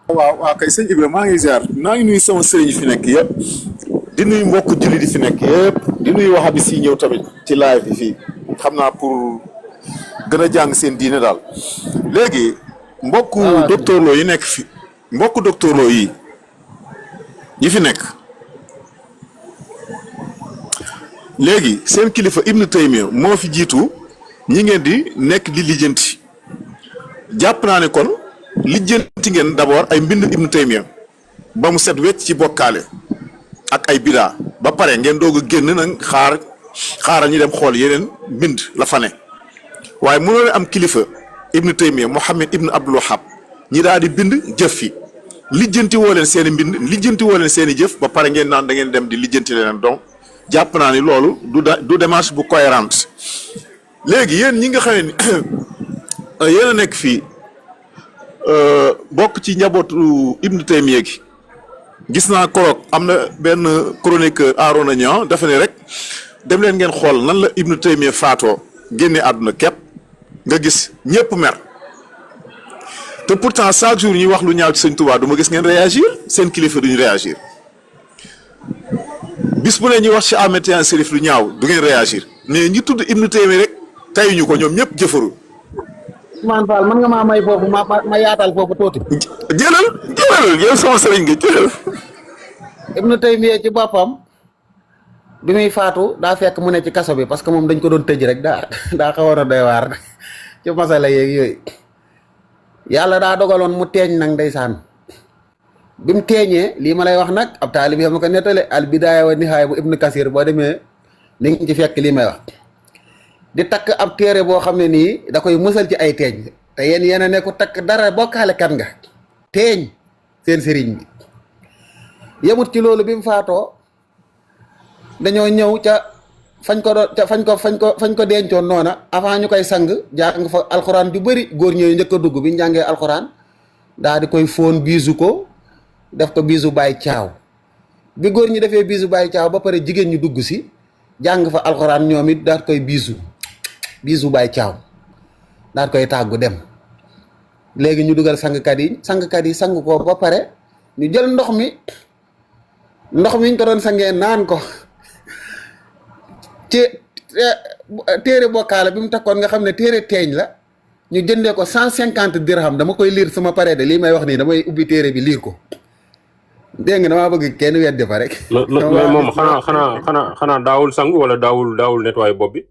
waaw kay sëñ Ibrahima maa ngi ziar maa ngi nuyu sama sëriñ fi nekk yëpp di nuyu mbokk jullit yi fi nekk yëpp di nuyu waxabi si ñëw tamit ci live bi fii xam naa pour gën a jàng seen diine daal léegi mbokku docteur Lo yi nekk fi mbokku docteur Lo yi fi nekk léegi seen kilifa Ibnu Taymiya moo fi jiitu ñi ngeen di nekk di lijjanti jàpp naa ne kon lijjanti ngeen d'abord ay mbind Ibnu Taymiya ba mu set wecc ci bokkaale ak ay bidaa ba pare ngeen doog a génn nag xaaral ñu dem xool yeneen mbind la fa ne waaye mënoo am kilifa Ibnu Taymiya Muhammad ibnu Abdul Wahhab ñi daal di bind jëf fi lijjanti woo leen seen i mbind lijjanti woo leen seen i jëf ba pare ngeen naan da ngeen dem di lijjanti leen donc jàpp naa ni loolu du démarche bu cohérente léegi yéen ñi nga xam ne yéen a nekk fii bokk ci njabootu Ibnu Taymiya gi gis naa koroog am na benn chroniqueur Arona Niang dafa ne rek dem leen ngeen xool nan la Ibnu Taymiya faatoo génne àdduna képp nga gis ñëpp mer te pourtant chaque jour ñuy wax lu ñaaw ci Sëñ Tuubaa du ma gis ngeen réagir seen kilifa duñu réagir bis bu ne ñuy wax ci Ahmed Tidiane Chérif lu ñaaw du ngeen réagir mais ñi tudd Ibnu Taymiya rek tayuñu ko ñoom ñëpp jëfaru. Ousmane Fall mën nga maa may foofu ma yaatal foofu tuuti. jëlal yow sama sëriñ nga jëlal. Ibnu Taymiya ci boppam bi muy faatu daa fekk mu ne ci kaso bi parce que moom dañ ko doon tëj rek daa xawoon a doy waar ci masala yeeg yooyu yàlla daa dogaloon mu teeñ nag ndeysaan bi mu teeñee lii ma lay wax nag ab taalib yi ma ko nettale al bidaaya wa nihaaya bu Ibnu Kasir boo demee ni ngi ci fekk lii may wax di takk ab téere boo xam ne nii da koy mësal ci ay teeñ te yéen a ne ko takk dara bokkaale kan nga teeñ seen sëriñ bi yemut ci loolu bi mu faatoo dañoo ñëw ca fañ ko doon fañ ko dencoon noona avant ñu koy sang jàng fa alxuraan ju bëri góor ñooyu njëkk a dugg bi ñu jàngee alxuraan daa di koy fóon biisu ko def ko biisu Baay Caaw bi góor ñi defee biisu Baay Caaw ba pare jigéen ñi dugg si jàng fa alxuraan ñoom it daal koy biisu Baay Caaw daal koy tàggu dem léegi ñu dugal sangkat yi sang ko ba pare ñu jël ndox mi ñu ko doon sangee naan ko ci téere bokkaale bi mu takkoon nga xam ne téere teeñ la ñu jëndee ko 150 dirham dama koy liir sama paree de lii may wax nii damay ubbi téere bi liir ko dégg nga damaa bëgg kenn weddi fa rek. mais moom xanaa daawul sangu wala daawul nettoyer bopp bi.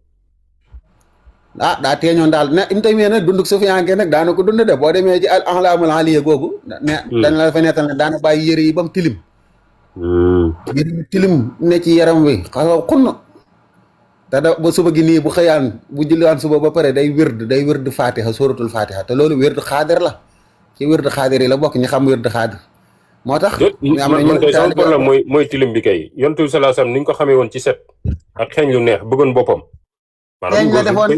daa teeñoon daal ne Ibnu Taymiya nag dunduk sufiyanke nag daana ko dund de boo demee ci al a'laamul aliya googu. ne dañ la fa nettal ne daana bàyyi yëre yi ba mu tilim. yëre yi tilim ne ci yaram wi xaw xunn te da ba suba gi nii bu xëyaan bu julliwaan suba ba pare day wërd fatiha suratul fatiha te loolu wërd xaadir la ci wërd xaadir yi la bokk ñi xam wërd xaadir moo tax man kay sama problème mooy tilim bi kay yonent bi sallallahu alayhi wasallam ni ñu ko xamee woon ci set ak xeeñ lu neex bëggoon boppam xeeñ la defoon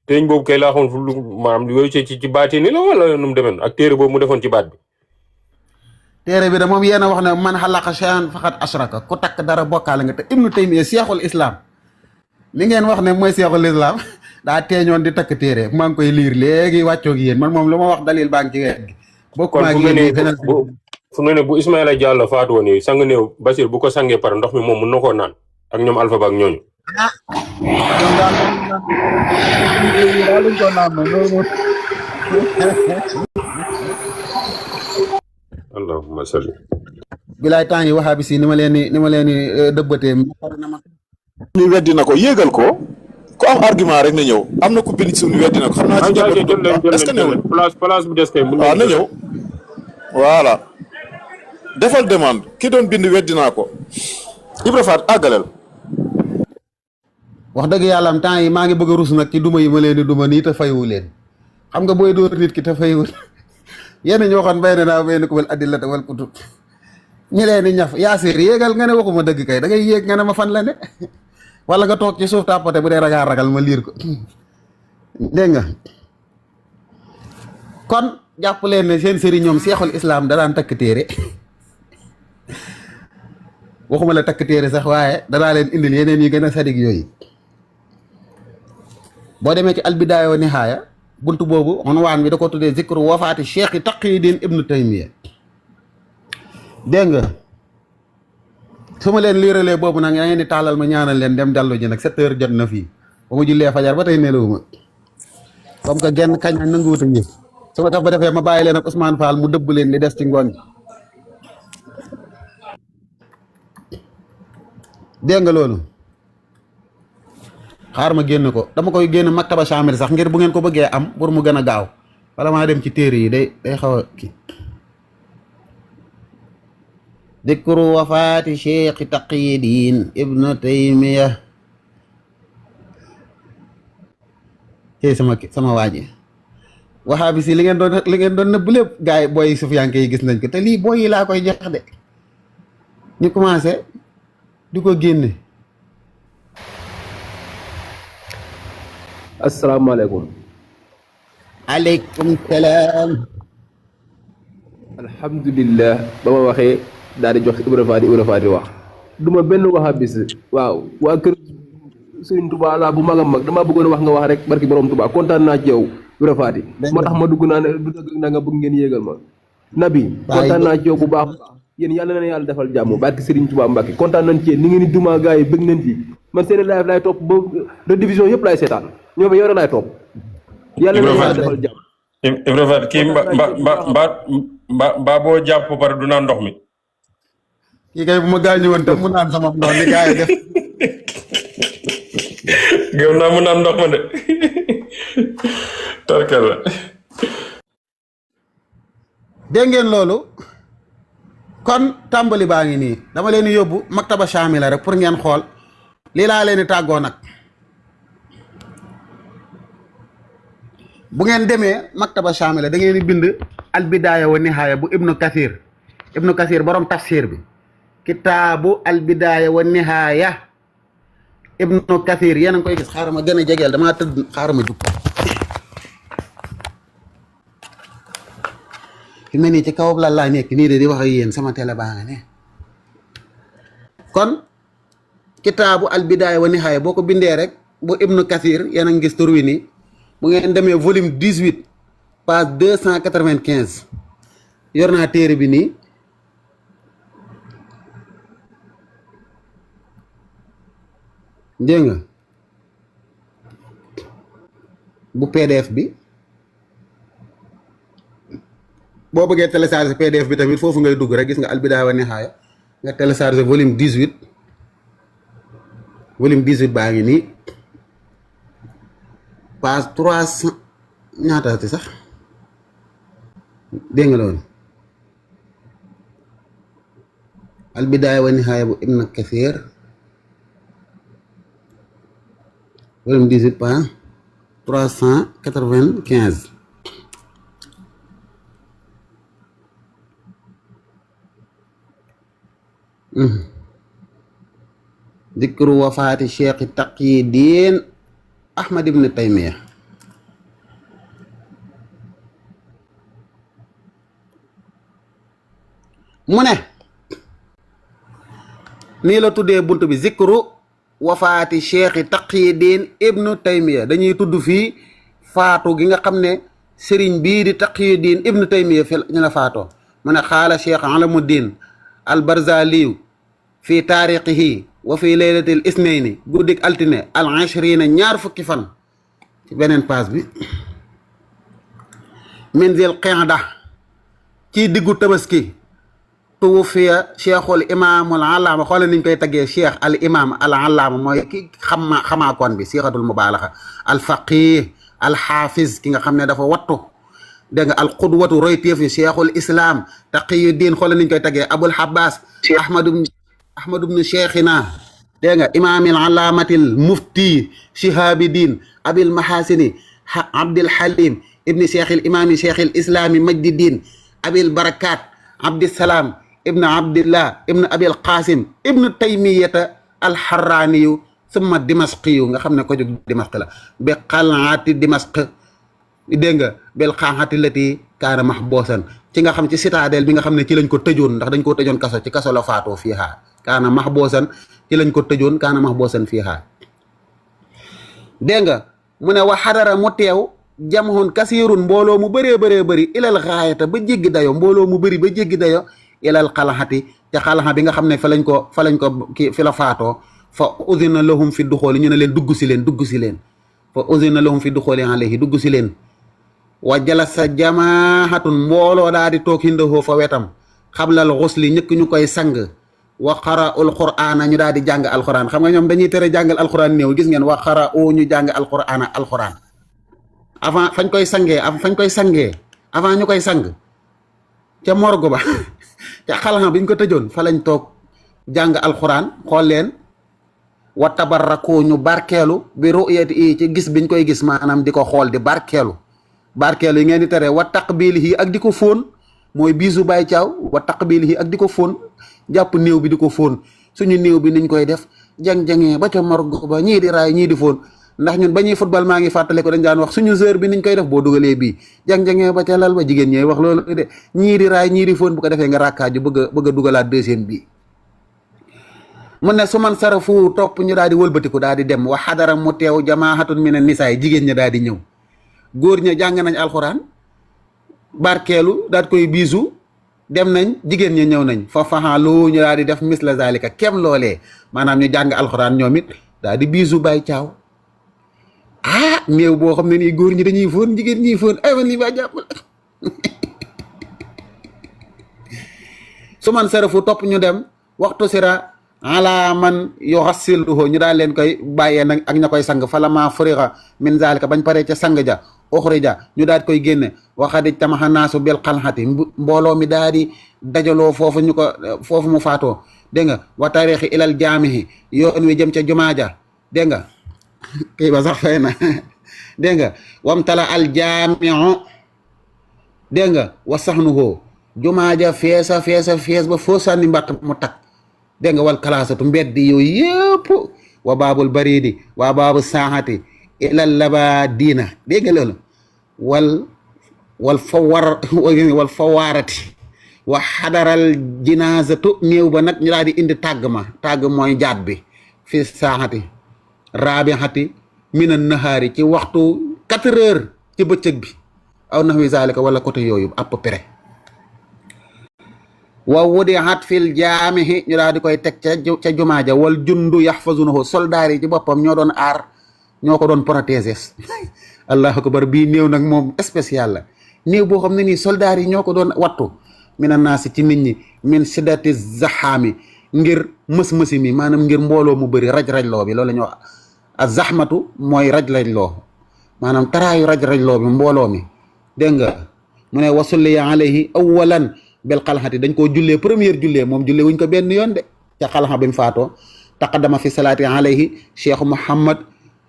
teeñ boobu kay laa xoon fu lu maanaam yooyu ci baati ni la wala nu mu demen ak téere boobu mu defoon ci baat bi téere bi da moom yéen a wax ne man xalaqa shay'an faqad ashraka ku takk dara bokkaale nga te Ibnu Taymiya seexul islam li ngeen wax ne mooy seexul islam daa teeñoon di takk téere maa ngi koy liir léegi wàccoo gi yéen man moom lu ma wax dalil baa ngi ci wet gi bokkuma ak yéen fu mu ne bu Ismaïla Diallo faatu woon yi sang néew Basir bu ko sangee par ndox mi moom mun na koo naan ak ñoom Alpha Ba ak ñooñu allahumma salli bilaay temps yi waxaa bi si ni ma leen ni dëbbatee ñu weddi na ko yéegal ko ku am argument rek na ñëw am na ku bind ci suñu weddi na ko xam naa ci est-ce que newul place bu des kay waaw na ñëw voilà defal demande ki doon bind weddi naa ko Ibra Faat àggaleel wax dëgg yàlla am temps yi maa ngi bëgg a rus nag ci duma yi ma leen di duma nii te fayu leen xam nga booy dóor nit ki te fayuwul yéen ñu waxoon bay na naa bay na ko wal addillata wal kutub ñi leen di ñaf Yaasir yéegal nga ne waxuma dëgg kay da ngay yéeg nga ne ma fan la ne wala nga toog ci suuf tàppate bu dee ragal ma liir ko dégg nga kon jàpp leen ne seen sëriñ ñoom seexul islam da daan takk téere waxuma la takk téere sax waaye danaa leen indil yeneen yi gën a sadik yooyu boo demee ci albidaaya wa nihaaya buntu boobu unwaan bi da ko tuddee zikru wafaati cheikh Taqiyuddin Ibnu Taymiya dégg nga su ma leen liiralee boobu nag yaa ngeen di tàllal ma ñaanal leen dem dallu ji nag 7 heures jot na fii ba mu jullee fajar ba tey nelawuma comme que genn kañ ak nanguwut a njëf su ma tax ba defee ma bàyyi leen ak Ousmane Fall mu dëbb leen li des ci ngoon bi dégg nga loolu xaar ma génn ko dama koy génn maktaba chamil sax ngir bu ngeen ko bëggee am pour mu gën a gaaw wala maa dem ci téere yi day xaw a kii dikru wafaati cheikh taqiyuddin ibnu taymiya tey sama waaji waxaa bi si li ngeen doon nëbb lépp gars yi booy sufiyanke yi gis nañ ko te lii booy yi laa koy jox de ñu commencé di ko génne. asalaamaaleykum. aleykum salaam. alhamdulilah ba ma waxee daal di jox Ibra Faty wax du ma benn wahabis waaw waa kër Serigne Touba laa bu mag a mag damaa bëggoon wax nga wax rek barki borom Touba kontaan naa ci yow Ibra Faty moo tax ma dugg naa ne du dëgg na nga bëgg ngeen yéegal ma nabi kontaan naa ci yow bu baax yéen yàlla na yàlla defal jàmm barki Serigne Touba Mbacke kontaan nañ ci yéen ni ngeen di duma gars yi bëgg nañ ci man seen live laay topp ba rediffusion yëpp laay seetaan ñoom yow rek laay topp yàlla na yàlla defal jàmm Ibra Faty kii mbaa boo jàpp ba pare du naan ndox mi kii kay bu ma gaañu woon tam mu naan sama ndox li gars yi def gëm naa mu naan ndox ma de tarkal la dégg ngeen loolu kon tàmbali baa ngi nii dama leen di yóbbu maktaba chamila rek pour ngeen xool lii laa leen di tàggoo nag bu ngeen demee maktaba chamila da ngeen di bind al bidaaya wa nihaaya bu ibnu kathir borom tafsir bi kitaabu al bidaaya wa nihaaya ibnu kathir yéen a ngi koy gis xaaral ma gën a jegeel damaa tëdd xaaral ma jug fi mel nii ci kaw la laa nekk nii de di wax ak yéen sama télé baa nga ne kon kitaabu al bidaaya wa nihaaya boo ko bindee rek bu ibnu kathir yéen a ngi gis tur wi nii bu ngeen demee volume 18 page 295 yor naa téere bi nii dégg nga bu PDF bi boo bëggee télécharger PDF bi tamit foofu ngay dugg rek gis nga al bidaaya wa nihaaya nga télécharger volume 18 baa ngi nii page 300 ñaataati sax dégg nga loolu al bidaaya wa nihaaya bu ibn kathir volume 18 page 395 dikru wafaati cheikh taqiyuddin Ahmad ibn Taymiya mu ne nii la tuddee bunt bi zikru wafaati cheikh Taqiyuddin ibnu Taymiya dañuy tudd fii faatu gi nga xam ne sëriñ bii di Taqiyuddin ibnu Taymiya fi ñu la faatoo mu ne xaala cheikh Alamuddin al Barzaliyu fi taarixihi wa fi laylatil isnayni guddik altine al 20 ñaar fukki fan ci beneen paas bi min zil qiyada ci diggu tabaski tuwufiya cheikhul imaamul allaama xoole niñ koy taggee cheikh al imam al allaama mooy ki xamaakoon bi siixatul mubaalaxa al faqih al xaafiz ki nga xam ne dafa wattu dégg nga al qudwatu royteef yi cheikhul islam taqiyuddin xoole niñ koy taggee abul abbas ahmadu bnu cheikhina dégg nga imaamil alaamatil mufti shihabidin abil mahasini abdil halim ibni cheikhil imaami cheikhil islami majdiddin abil barakat abdissalaam ibn abdillah ibn abil qasim ibn taymiyata alxarraaniyu summa dimasqiyu nga xam ne ko jóg dimasq la bi xalati dimasq dégg nga bil xaaxati lati kaana mahboosan ci nga xam ci citadelle bi nga xam ne ci lañ ko tëjoon ndax dañ koo tëjoon kaso ci kaso la faatoo fii xaar kaana mahboosan ci lañ ko tëjoon kaana mahboosan fii xaar dégg nga mu ne wa xadara mu teew jamhun kasirun mbooloo mu bëree bëri ilal xaayata ba jéggi dayo mbooloo mu bëri ba jéggi dayo ilal xalaxati ca xalaxa bi nga xam ne fa lañ ko ki fi la faatoo fa udina lahum fi duxooli ñu ne leen dugg si leen fa udina lahum fi duxooli alayhi dugg si leen wa jalasa jamaahatun mbooloo daa di toog hindahoo fa wetam xablal xusli ñëkk ñu koy sang wa qara'ul qur'aana ñu daal di jàng alquran xam nga ñoom dañuy tere jàngal alquran néew gis ngeen wa qara'u ñu jàng alquran avant fañ koy sangee avant ñu koy sang ca morgue ba ca xalaxam bi ñu ko tëjoon fa lañ toog jàng alquran xool leen wa tabarraku ñu barkeelu bi ru'yati yi ci gis biñ koy gis maanaam di ko xool di barkeelu yi ngeen di tere wa taqbilihi ak di ko fóon mooy biisu Baye Thiaw wa taqbilihi ak di ko fóon jàpp néew bi di ko fóon suñu néew bi niñ koy def jang-jangee ba ca morgue ba ñii di raay ñii di fóon ndax ñun ba ñuy football maa ngi fàttale ko dañ daan wax suñu joueur bi niñ koy def boo dugalee bii jang-jangee ba ca lal ba jigéen ñooy wax loolu de ñii di raay ñii di fóon bu ko defee nga rakkaaju bëgg a dugalaat deuxième bi mu ne su man sarafu topp ñu daal di wëlbatiku daal di dem wa xadara mu teew jamaahatun mina nisaay jigéen ña daal di ñëw góor ña jàng nañ alxuraan barkeelu daal koy biisu dem nañ jigéen ña ñëw nañ fa faxalu ñu daal di def misla zalika kem loolee maanaam ñu jàng alxuraan ñoom it daal di biisu Baye Thiaw néew boo xam ne nii góor ñi dañuy fóon jigéen ñiy fóon ay man li ba jàpp su man sarafu topp ñu dem waxtu sira ala man yuxassiluhu ñu daal leen koy bàyyee nag ak ña koy sang fala ma furiga min zalika bañ paree ca sang ja uxrija ñu daal koy génne waxadi tamaxa naasu bil xalxati mbooloo mi daal di dajaloo foofu foofu mu faatoo dégg nga wa tarixi ilal jaamihi yoon wi jëm ca jumaa ja dégg nga kii ba sax fay na dégg nga wamtala al jaamiu dégg nga wa saxnuhoo jumaa ja fees ba foo sànni mbatt mu takk dégg nga wal kalaasatu mbeddi yooyu yëpp wa baabul baridi wa baabu saaxati ilal laba diina dégg nga loolu wal fawaarati wa xadaral jinaazatu néew ba nag ñu daal di indi tàgg mooy jaat bi fi saaxati raabixati minan nahaari ci waxtu 4 heures ci bëccëg bi aw naxwi zalika wala côté yooyu à peu près wa wudihat fil jaamihi ñu daal di koy teg ca jumaa ja wal jundu yaxfazunahu soldaar yi ci boppam ñoo doon aar ñoo ko doon protéger allahu akbar bii néew nag moom spécial la néew boo xam ne nii soldaar yi ñoo ko doon wattu mina naasi ci nit ñi min siddati zaxaami ngir mës-mësi mi maanaam ngir mbooloo mu bëri raj-rajloo bi loolu la ñu wax ak zaxmatu mooy raj-rajloo maanaam taraayu raj-rajloo bi mbooloo mi dégg nga mu ne wasulliya alayhi awalan bel xalxati dañ koo jullee première jullee moom jullee wuñ ko benn yoon de ca xalxa bi mu faatoo taqaddama fi salaati alayhi cheikh Mouhamad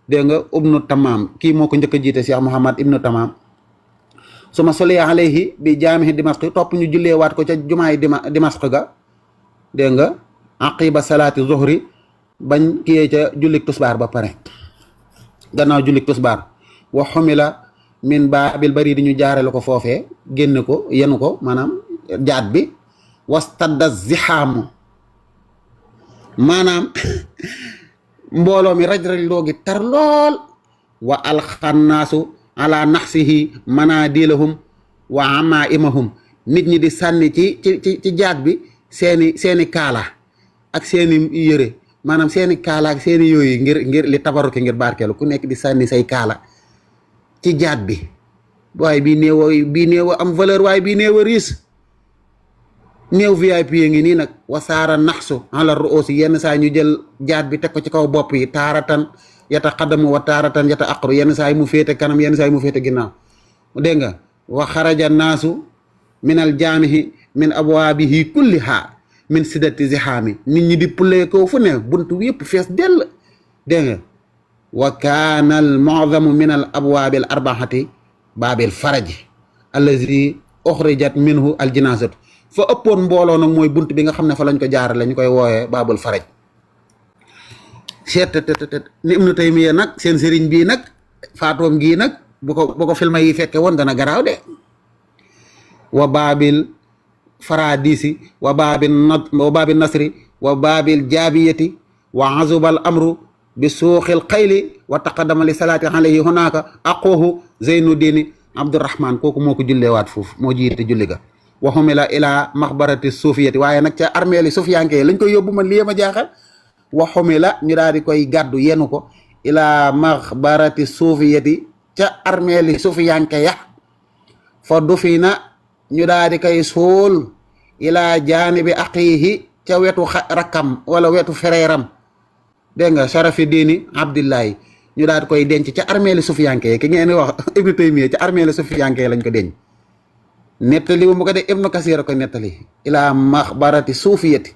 dégg nga ibnu Tamaam kii moo ko njëkk a jiite cheikh Mouhamad ibnu Tamaam su ma soliya alayhi bi jaamihi Dimasq topp ñu jullee waat ko ca jumaay Dimasq ga dégg nga aqiba salaati zuhri bañ kiyee ca jullik tusbaar ba pare gannaaw jullik tusbaar wa xumila min baabil bari di ñu jaarale ko foofee génn ko yenu ko maanaam jaat bi wastadda zixaamu maanaam mbooloo mi raj-raj loo gi tar lool wa alxannaasu ala naxsihi manadilahum wa amaimahum nit ñi di sànni ci jaat bi seeni kaala ak seeni yëre maanaam seeni kaala ak seeni yooyu ngir li tabaruki ngir barkeelu ku nekk di sànni say kaala ci jaat bi waaye bii néew am valeur waaye bii néew a riis néew VIP yi ngi nii nag wasaara naxsu ala ruusi yenn saa ñu jël jaat bi teg ko ci kaw bopp yi taaratan yata xadamu wa taaratan yata aqru yenn saa yi mu féete kanam yenn saa yi mu féete ginnaaw dégg nga wa xaraja naasu min al jaamihi min abwaabihi kulliha min siddati zixaami nit ñi di pulee ko fu ne buntu yëpp fees dell dégg nga wa kaana al mu'zamu min al abwaabi al arbaxati baabil faraji allazi uxrijat minhu al jinaazatu fa ëppoon mbooloo nag mooy bunt bi nga xam ne fa lañ ko jaarale ñu koy wooyee baabul faraj seet ni Ibnu Taymiya nag seen sëriñ bii nag faatoom gii nag bu ko filma yi fekke woon dana garaaw de wa baabil faradisi wa baabil nasri wa baabil jaabiyati wa azubal amru bi suuxil xayli wa taqaddama li salaati alayhi hunaaka aquhu Zeynuddin Abdurahman kooku moo ko jullee waat foofu moo jiite julli ga wa humila ila maxbarati suufiyati waaye nag ca armeeli suufiyanke lañ koy yóbbu man lii ma jaaxal wa humila ñu daal di koy gàddu yenu ko ila maxbarati suufiyati ca armeeli suufiyanke ya fa dufina ñu daal di koy suul ila jaanibi aqiihi ca wetu rakkam wala wetu fereeram dégg nga Sharafi diini Abdillahi ñu daal di koy denc ca armeeli suufiyanke yi ki ngeen wax Ibnu Taymiya ca armeeli suufiyanke yi lañ ko denc nettali bu ko de Ibnu Kasir ko nettali ila maxbarati suufiyati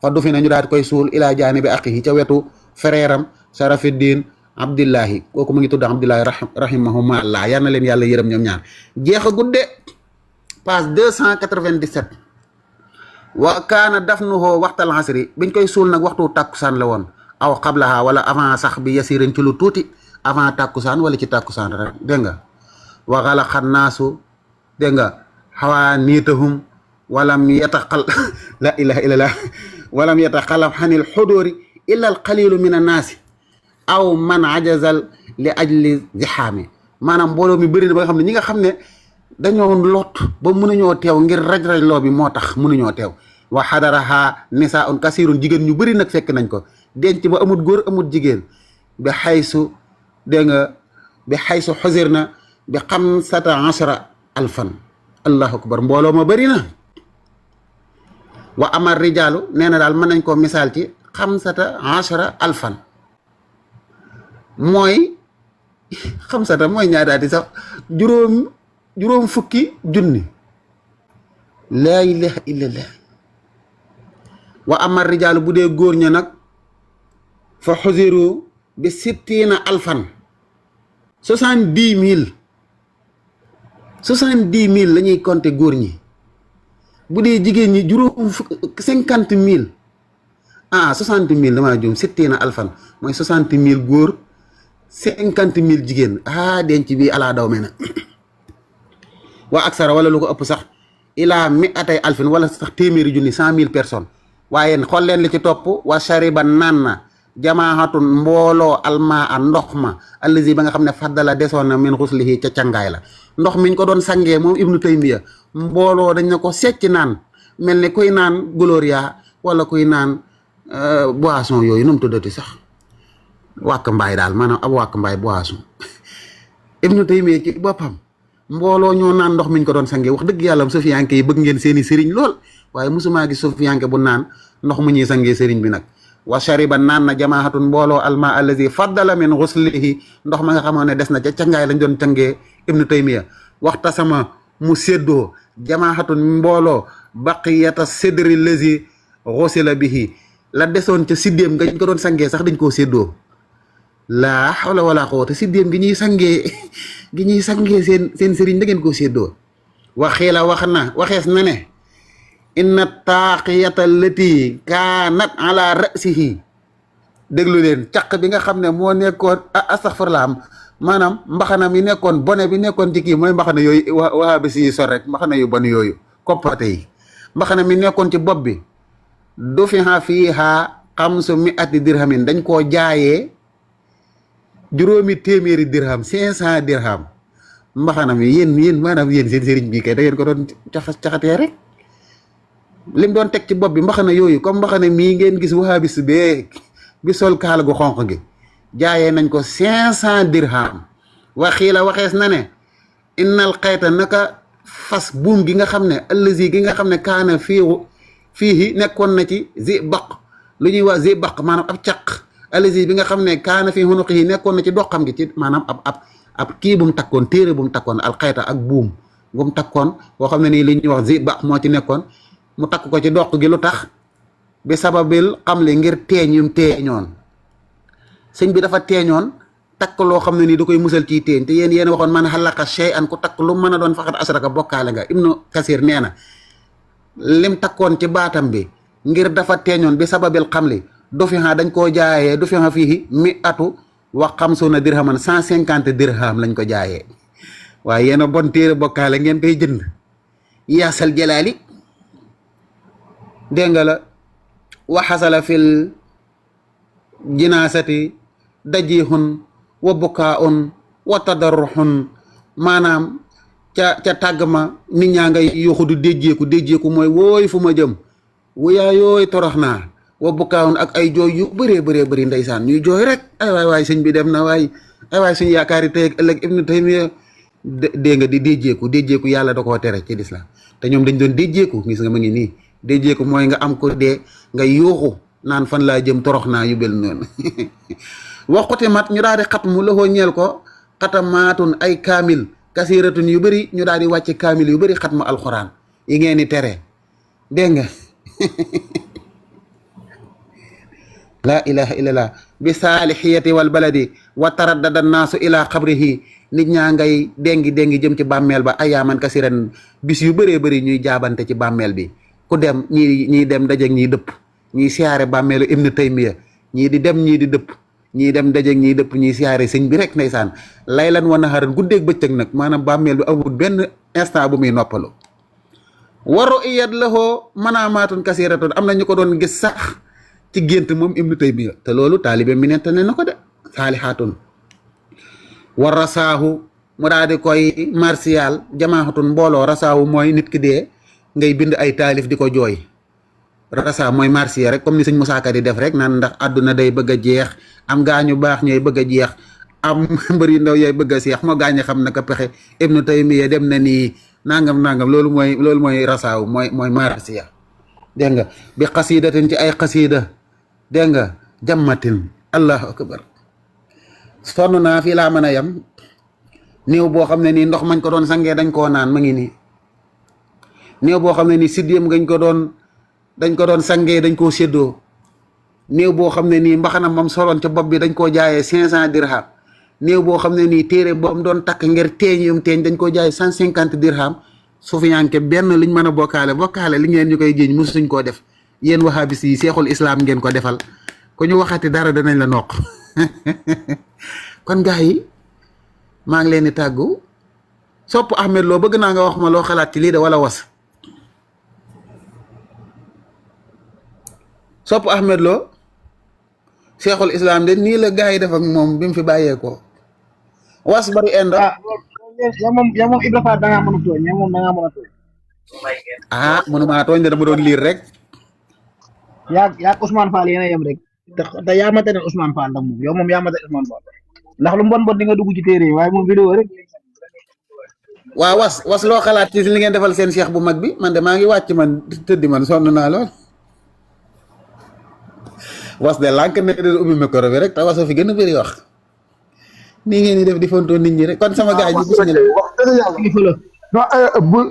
fa dufina ñu daal di koy suul ila jaanibi aqiihi ca wetu fereeram Sharafi diin Abdillahi kooku mu ngi tudd Abdillahi rahimahumullah yal na leen yàlla yërëm ñoom ñaar jeex a gudde page 297 wa kaana dafnuhu waxtal asri biñ koy suul nag waxtu tàkkusaan la woon aw qablaha wala avant sax bi yasirin ci lu tuuti avant tàkkusaan wala ci tàkkusaan rek dégg nga wa xalaqa naasu dégg nga xawaaniitahum walam yataqal la ilaha illallah walam yataxalaf xanil xudóori illa al qalilu min annaasi aw man ajazal li ajli zixaami maanaam mbooloo mi bëri na ba nga xam ne ñi nga xam ne dañoo lot ba mënuñoo teew ngir raj-raj loo bi moo tax mënuñoo teew wa xadaraha nisaun kasirun jigéen ñu bëri nag fekk nañ ko denc ba amut góor amut jigéen bi xaysu dégg nga bi xaysu xosir na bi xamsata ashara alfan allahu akbar mbooloo ma bëri na wa amar rijaalu nee na daal mën nañ koo misaal ci xamsata ashara alfan mooy xamsata mooy ñaadaati sax juróom fukki junni laa ilaha illallah wa amar rijaalu bu dee góor ña nag fa xusiru bi sittiina alfan 70,000 la ñuy compter góor ñi bu dee jigéen ñi juróom fukk 50,000 60,000 damaa juum sittiina alfan mooy 60,000 góor 50,000 jigéen denc bi alaa daw me na waa aksara wala lu ko ëpp sax ilaa mi atay alfin wala sax téeméeri junni 100,000 personnes waaye xool leen li ci topp wa shariba naan na jamaahatun mbooloo almaa a ndox ma allazi ba nga xam ne faddala desoon na min xuslihi ca cangaay la ndox miñ ko doon sangee moom Ibnu Taymiya mbooloo dañ na ko secc naan mel ni kuy naan gloria wala kuy naan boisson yooyu nu mu tuddati sax wàkk mbaay daal maanaam ab wàkk mbaay boisson Ibnu Taymiya ci boppam mbooloo ñoo naan ndox miñ ko doon sangee wax dëgg yàlla sufiyanke yi bëgg ngeen seeni sëriñ lool waaye mosumaa gis sufiyanke bu naan ndox mu ñuy sangee sëriñ bi nag wa shariba naan na jamaahatun mbooloo alma allazi faddala min ghuslihi ndox ma nga xamoon ne des na ca cangaay lañ doon cangee Ibnu Taymiya waxta sama mu séddoo jamaahatun mbooloo baqiyata sidri lazi ghusila bihi la desoon ca siddéem nga ko doon sangee sax dañ koo séddoo laa hawla wala quwwata siddéem gi ñuy sangee seen sëriñ da ngeen koo séddoo waxiila waxees na ne inna taaqiyata allati kaanat ala rasihi déglu leen caq bi nga xam ne moo nekkoon astaghfirullah maanaam mbaxana mi nekkoon bone bi nekkoon ci kii mooy mbaxana yooyu waa bi si sor rek mbaxana yu bon yooyu koppate yi mbaxana mi nekkoon ci bopp bi dufiha fiiha 500 dirhamin dañ koo jaayee 500 dirham 500 dirham mbaxana mi yéen maanaam yéen seen sëriñ bi kay da ngeen ko doon caxatee rek lim doon teg ci bopp bi mbaxana yooyu comme mbaxana mii ngeen gis wahabis bee bi sol kaala gu xonq gi jaayee nañ ko 500 dirham waxiila waxees na ne innal xayta naka fas buum gi nga xam ne allazi gi nga xam ne kaana fii nekkoon na ci zibaq lu ñuy wax zibaq maanaam ab caq allazi bi nga xam ne kaana fii hunuqihi nekkoon na ci doxam gi ci maanaam ab kii bu mu takkoon téere bu mu takkoon al xayta ak buum bu mu takkoon boo xam ne nii li ñuy wax zibaq moo ci nekkoon mu takk ko ci doq gi lu tax bi sababil xam li ngir teeñ yum teeñoon sëñ bi dafa teeñoon takk loo xam ne nii da koy musal ciy teeñ te yéen waxoon man xalaqa shay'an ku takk lu mën a doon faqat asraka bokkaale nga Ibnu Kasir nee na lim takkoon ci baatam bi ngir dafa teeñoon bi sababil xam li du fi dañ koo jaayee du fi fii mi atu wa xamsuna dirhaman 150 dirham lañ ko jaayee waaye yéen a bon téere bokkaale ngeen koy jënd yaasal jalaali dégg nga la waxasala fil jinaasati dajihun wa bukaun wa tadarruxun maanaam ca tàgg ma nit ñaa ngay yuuxu du déjjeeku mooy wooy fu ma jëm wuyaa yooy torox naa wa bukkaawun ak ay jooy yu bëree bëri ndeysaan ñuy jooy rek ay waay sëñ bi dem na waay ay waay suñu yaakaari tey ak ëllëg Ibnu Taymiya dégg nga di déjjeeku yàlla da koo tere ci lislaam te ñoom dañ doon déjjeeku gis nga ma ngi nii déjjeeku mooy nga am ko dee nga yuuxu naan fan laa jëm torox naa yu bel noonu waxuti mat ñu daal di xat mu loxoo ñeel ko xatamaatun ay kaamil kasiratun yu bëri ñu daal di wàcce kaamil yu bëri xat mu alxuraan yi ngeen di tere dégg nga laa ilaha illallah bi saalihiyati wal baladi wa taraddada naasu ila xabrihi nit ñaa ngay déngi jëm ci bàmmeel ba ayaaman kasiran bis yu bëree bëri ñuy jaabante ci bàmmeel bi ku dem ñii dem dajeg ñiy dëpp ñiy siyaare bàmmeelu Ibnu Taymiya ñii di dem ñii di dëpp ñii dem dajeg ñiy dëpp ñiy siyaare sëñ bi rek ndeysaan laylan wa naharan guddeeg bëccëg nag maanaam bàmmeel bi amul benn instant bu muy noppalu waru iyat lahoo manaamaatun kasiratun am na ñu ko doon gis sax ci gént moom Ibnu Taymiya te loolu taalibe mi nettali na ko de saalihaatun war rasaahu mu daal di koy martial jamaaxatun mbooloo rasaahu mooy nit ki dee ngay bind ay taalif di ko jooy rasa mooy martial rek comme ni sëñ Musaa Ka di def rek naan ndax àdduna day bëgg a jeex am gaañu baax ñooy bëgg a jeex am mbër yu ndaw yooy bëgg a seex moo gaañu xam naka pexe Ibnu Taymiya dem na nii nangam loolu mooy rasaahu mooy martial dégg nga bi xasiidatin ci ay xasiida dégg nga jammatin allahu akbar sonn naa fii laa mën a yem néew boo xam ne nii ndox mañ ko doon sangee dañ koo naan ma ngi nii néew boo xam ne nii siddéem dañ ko doon sangee dañ koo séddoo néew boo xam ne nii mbaxana moom soloon ca bopp bi dañ koo jaayee 500 dirham néew boo xam ne nii téere boobu doon takk ngir teeñ dañ koo jaayee 150 dirham sufiyanke benn liñ mën a bokkaale li ngeen ñu koy jéeñ mosuñ koo def yéen wahabis yi seexul islam ngeen ko defal ku ñu waxati dara danañ la noq kon gars yi maa ngi leen di tàggu sopp Ahmed Lo bëgg naa nga wax ma loo xalaat ci lii de wala was sopp Ahmed Lo seexul islam de nii la gars yi def ak moom bi mu fi bàyyeekoo was bari endo yow moom Ibra Fall da ngaa mën a tooñ yow moom da ngaa mën a tooñ. ah mënumaa tooñ de dama doon liir rek. yaa Ousmane Fall yéen a yem rek te yaa ma tane Ousmane Fall ndax moom yow moom yaa ma tane Ousmane Fall ndax lu mu bon di nga dugg ci téere yi waaye moom vidéo rek. waaw was loo xalaat ci li ngeen defal seen cheikh bu mag bi man de maa ngi wàcc man tëddi man sonn naa lool. was de lànk ne de ubbi micro bi rek te wasoo fi gën a bëri wax. nii ngeen di def di fontoo nit ñi rek kon sama gars yi gis nga wax dëgg yàlla non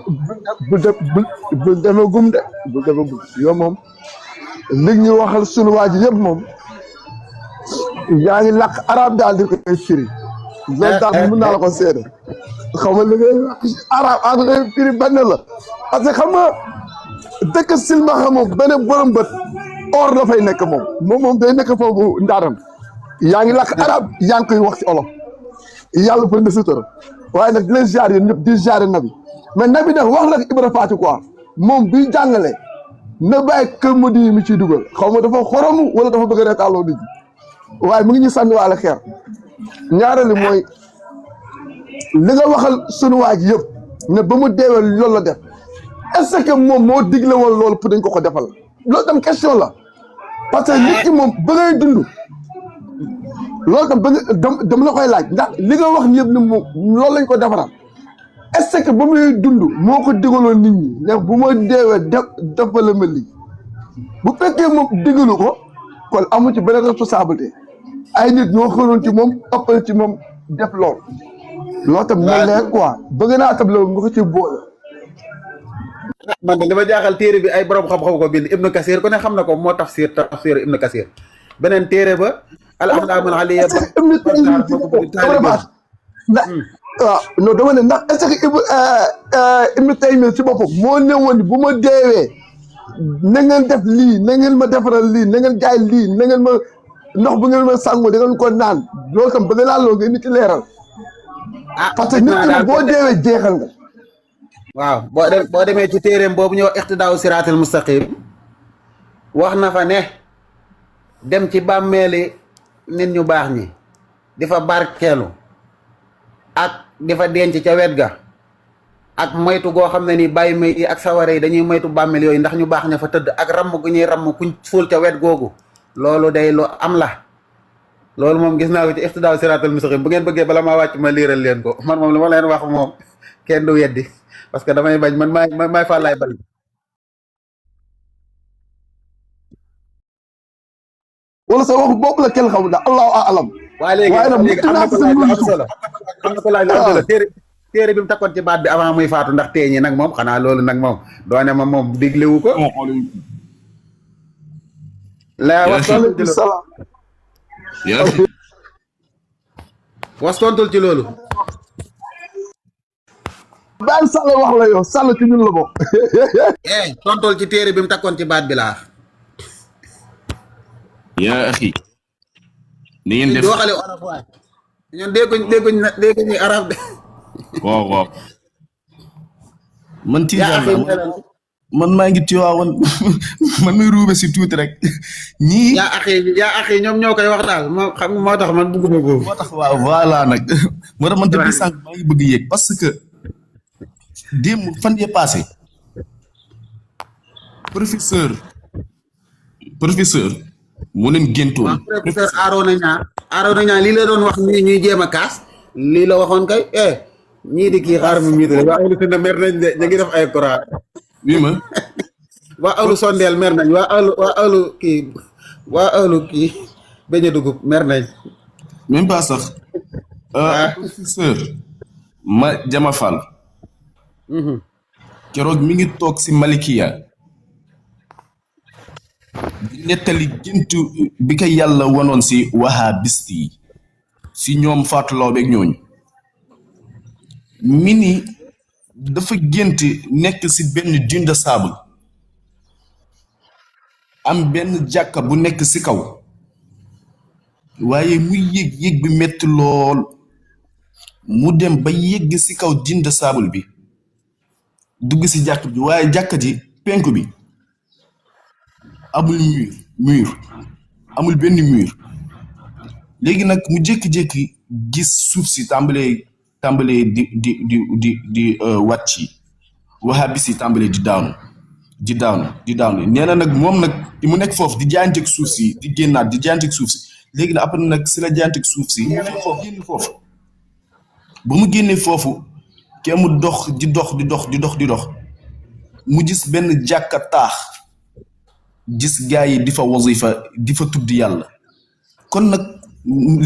bul demagum de bul demagum yow moom li ñu waxal sunu waa ji yëpp moom yaa ngi làkk arab daal di koy firi loolu daal mën naa la ko seede xam nga li ngay wax arab ak lay firi benn la parce que xam nga dëkk silmaxa moom benn borom bët or dafay nekk moom day nekk foofu ndaaram yaa ngi làkk arab yaa ngi koy wax ci olof yàlla bëri na sutura waaye nag di leen ziar yéen ñëpp di ziar nabi mais nabi nag wax nag Ibra Faati quoi moom bi jàngale na bàyyi kër mu di mi ciy dugal xaw ma dafa xoromu wala dafa bëgg a reetaaloo nit ñi waaye mu ngi ñu sànniwaale xeer ñaareelu mooy li nga waxal sunu waa ji yëpp ne ba mu deewee loolu la def est-ce que moom moo digle woon loolu pour dañ ko defal loolu tam question la parce que nit ki moom ba ngay dund loolu tam dama la koy laaj ndax li nga wax ni yëpp ni moom loolu lañ ko defaral est-ce que ba muy dund moo ko digaloon nit ñi ne bu ma deewee defal ma lii bu fekkee moom digalu ko kon amu ci benn responsabilité ay nit ñoo xëroon ci moom ëppal ci moom def loolu loolu tam na leer quoi bëgg naa tam loolu nga ko ci boole. man de li ma jaaxal téere bi ay borom xam-xam ko bind Ibnu Kasir ku ne xam na ko moo tafsir Ibnu Kasir beneen téere ba al ahkaamul aliyya waaw non dama ne ndax est-ce que Ibnu Taymiya ci boppam moo ne woon bu ma deewee na ngeen def lii na ngeen ma defaral lii na ngeen jaay lii na ngeen ma ndox bu ngeen ma sàngu da ngeen ko naan loolu tam bëgg naa loolu ngeen nit ci leeral parce que nit ki boo deewee jeexal nga waaw boo demee ci téereem boobu ñëw iqtidaaw siraatal mustaqim wax na fa ne dem ci bàmmeeli nit ñu baax ñi di fa barkeelu ak di fa denc ca wet ga ak moytu goo xam ne nii bàyyi may yi ak saware yi dañuy moytu bàmmeel yooyu ndax ñu baax ña fa tëdd ak ramm gu ñuy ramm kuñ fóol ca wet googu loolu day lu am la loolu moom gis naa ko ci iftidaaw siraatal mustaqim bu ngeen bëggee bala maa wàcc ma liiral leen ko man moom li ma leen wax moom kenn du weddi parce que damay bañ man maay fàllaay bañ wala sa waxu bopp la kenn xamul ndax allahu alam. waa léegi waaye nag léegi am na ko laaj lu am solo am na ko laaj lu am solo téere bi mu takkoon ci baat bi avant muy faatu ndax teeñi nag moom xanaa loolu nag moom doone ma moom diglewu ko la was tontul ci loolu baal Sall wax la yow Sall ci ñun la bokk. tontul ci téere bi mu takkoon ci baat bi laa yaa axi ni ngeen def di waxale arab waay ñun dégguñ arab de waaw man yaa axi man maa ngi Tiwaawan man muy ruube si tuuti rek ñii yaa axi ñoom ñoo koy wax daal moo xam moo tax man bëgguma ko moo tax waaw voilà nag moo tax man depuis sànq maa ngi bëgg yéeg parce que démb fan yee passé professeur mu leen géntoon professeur Arona Niang lii la doon wax nii ñuy jéem a kaas lii la waxoon kay ñii di kii xaar mu miit rek waa ahlu sunna mer nañ de ñu ngi def ay Quran bii ma waa ahlu sondeel mer nañ waa ahlu kii beñe dugub mer nañ même pas sax professeur ma Jama Fall keroog mi ngi toog si Malikiya di nettali géntu bi ko yàlla wanoon si wahabist yi si ñoom Fatou Law beeg ñooñu mi ni dafa gént nekk si benn dune de sable am benn jàkka bu nekk si kaw waaye muy yéeg bi metti lool mu dem ba yégg si kaw dune de sable bi dugg si jàkk bi waaye jàkka ji penku bi amul mur amul benn mur léegi nag mu jékki-jékki gis suuf si tàmbalee di wàcc wahabis yi tàmbalee di daanu nee na nag moom nag mu nekk foofu di jaayanteeg suuf si di génnaat di jaayanteeg suuf si léegi nag après nag si la jaayanteeg suuf si génn foofu ba mu génnee foofu ke mu dox di dox mu gis benn jàkka taax gis gaa yi di fa wasifa di fa tudd yàlla kon nag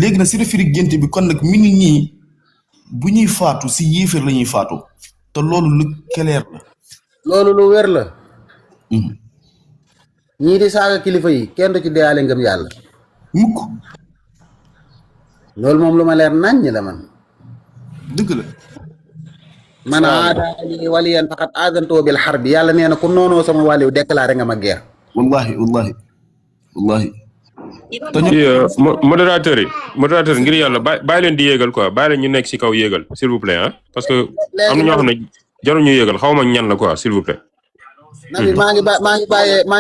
léegi nag si refiri gént bi kon nag mi ngi ñii bu ñuy faatu si yéeféer la ñuy faatu te loolu lu clair la loolu lu wér la ñii di saaga kilifa yi kenn du ci deyaale ngëm yàlla mukk loolu moom lu ma leer naññ la man dëgg la man aadaali waliyan faqat aadantoo bil harbi yàlla nee na ku noonoo sama wàlliw déclaré nga ma guerre wallahi modérateur ngir yàlla bàyyi leen di yéegal quoi bàyyi leen ñu nekk si kaw yéegal s'il vous plaît parce que am na ñoo xam ne jarul ñu yéegal xaw ma ñan la quoi s'il vous plaît nabi maa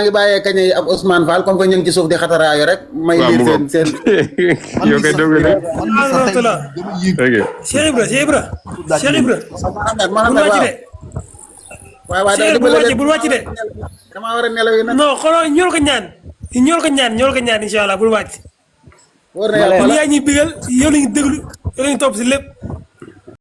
ngi bàyyee kañe yi ab Ousmane Fall comme que ñu ngi ci suuf di xataraayu rek may liir seen yow kay dégg nga Cheikh Ibra bul wàcc de damaa war a nelaw yi nag non xoolal ñool ko ñaan incha allah bul wàcc wóor na yàlla yaa ñuy bigal yow lañu déglu yow lañu topp si lépp